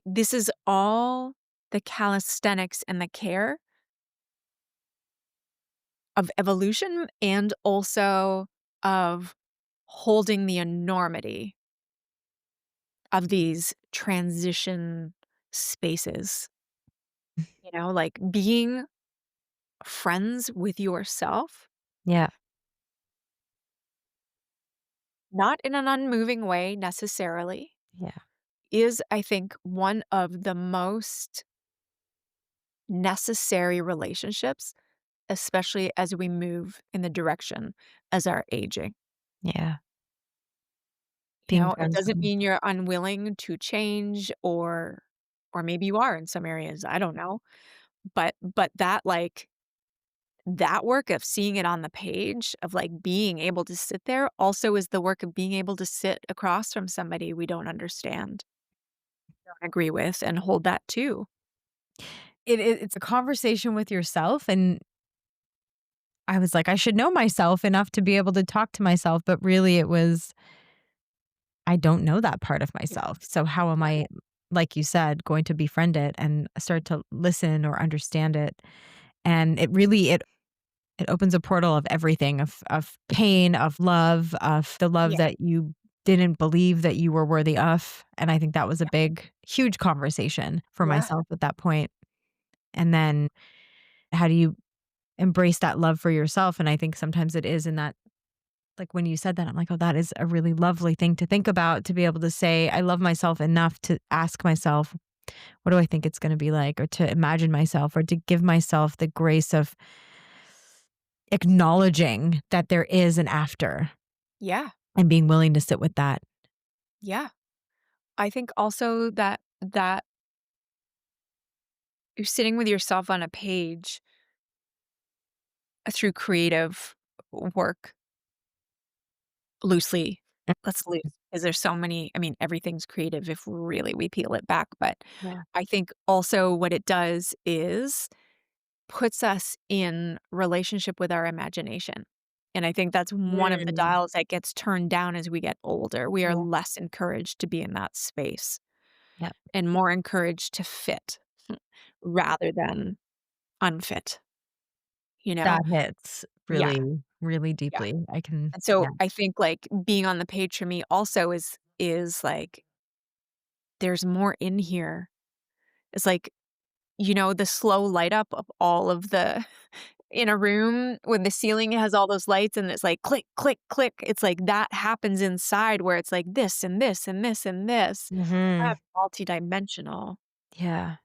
this is all the calisthenics and the care of evolution and also of holding the enormity of these transition spaces, like being friends with yourself, yeah, not in an unmoving way necessarily, yeah, is, I think, one of the most necessary relationships, especially as we move in the direction as our aging. yeah. Being It friends doesn't with mean you're unwilling to change or maybe you are in some areas, I don't know. But that work of seeing it on the page, of, like, being able to sit there also is the work of being able to sit across from somebody we don't understand, don't agree with, and hold that too. it's a conversation with yourself, and I was like, I should know myself enough to be able to talk to myself, but really it was, I don't know that part of Yeah, myself. So how am yeah, I, like you said, going to befriend it and start to listen or understand it? And it opens a portal of everything, of pain, of the love yeah, that you didn't believe that you were worthy of, and I think that was a big, huge conversation for yeah, myself at that point. And then how do you embrace that love for yourself? And I think sometimes it is in that, like, when you said that, I'm like, "Oh, that is a really lovely thing to think about, to be able to say, I love myself enough to ask myself, what do I think it's gonna be like?" Or to imagine myself, or to give myself the grace of acknowledging that there is an after yeah, and being willing to sit with that. yeah. I think also that you're sitting with yourself on a page through creative work loosely. Let's loose, 'cause there's so many, I mean, everything's creative if really we peel it back, but Yeah. I think also what it does is puts us in relationship with our imagination, and I think that's one of the Mm. dials that gets turned down as we get older. We are Yeah. less encouraged to be in that space Yep. and more encouraged to fit rather than unfit. you know? That hits Yeah, really, really yeah. deeply. I can And yeah. so I think, like, being on the page for me also is, like, there's more in here. It's like, the slow light up of all of the in a room when the ceiling has all those lights and it's like click, click, click. It's like that happens inside where it's like this and this and this and this. I'm Mhm. multidimensional. Yeah.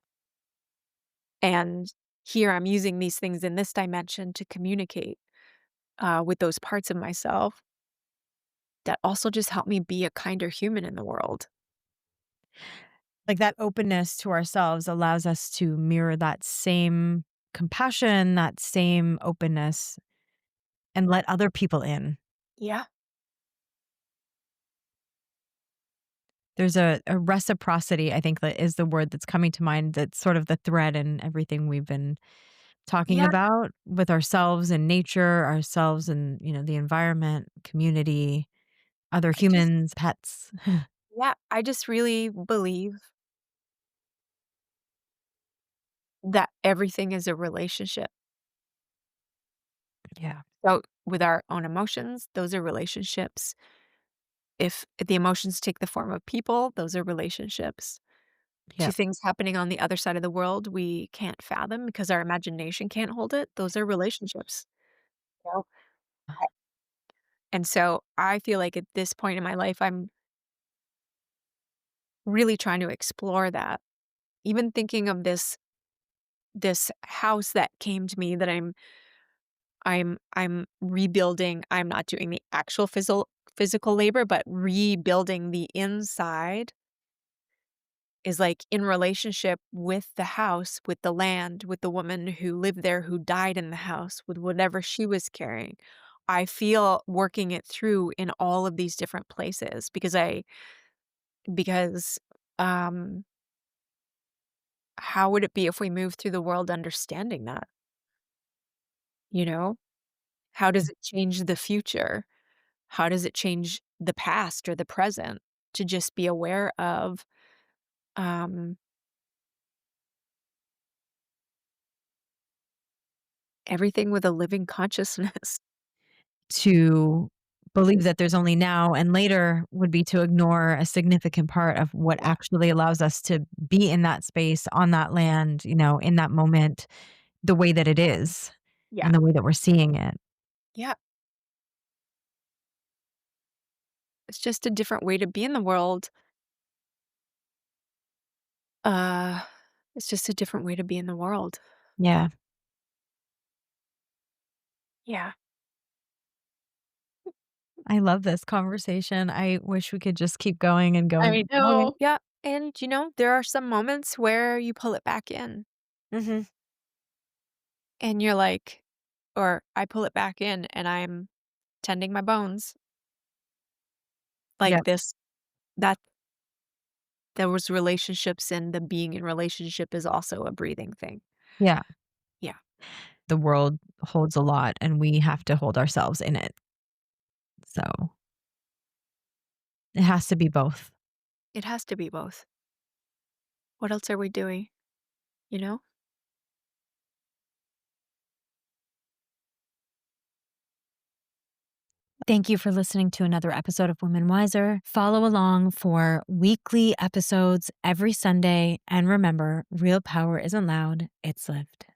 And here I'm using these things in this dimension to communicate with those parts of myself that also just help me be a kinder human in the world. Like, that openness to ourselves allows us to mirror that same compassion, that same openness, and let other people in. Yeah. There's a reciprocity, I think, that is the word that's coming to mind, that's sort of the thread in everything we've been talking Yeah. about with ourselves and nature, ourselves and, the environment, community, other I just, humans, pets. yeah, I just really believe that everything is a relationship. Yeah. So with our own emotions, those are relationships. If the emotions take the form of people, those are relationships. To Yep. things happening on the other side of the world we can't fathom because our imagination can't hold it, those are relationships. You know? And so I feel like at this point in my life, I'm really trying to explore that. Even thinking of this house that came to me that I'm rebuilding. I'm not doing the actual physical labor, but rebuilding the inside is, like, in relationship with the house, with the land, with the woman who lived there who died in the house, with whatever she was carrying. I feel working it through in all of these different places because, um, how would it be if we move through the world understanding that, you know? How does it change the future? How does it change the past or the present to just be aware of, um, everything with a living consciousness? To believe that there's only now and later would be to ignore a significant part of what Yeah, actually allows us to be in that space, on that land, in that moment, the way that it is yeah, and the way that we're seeing it. yeah. It's just a different way to be in the world. Uh, it's just a different way to be in the world. Yeah. Yeah. I love this conversation. I wish we could just keep going and I going. know. Yeah, and, there are some moments where you pull it back in, Mhm. and you're like or I pull it back in, and I'm tending my bones Yeah. like this. That there was relationships, and the being in relationship is also a breathing thing. Yeah. Yeah, The world holds a lot and we have to hold ourselves in it. So, it has to be both. it has to be both. What else are we doing, you know? Thank you for listening to another episode of Women Wiser. Follow along for weekly episodes every Sunday. And remember, real power isn't loud, it's lived.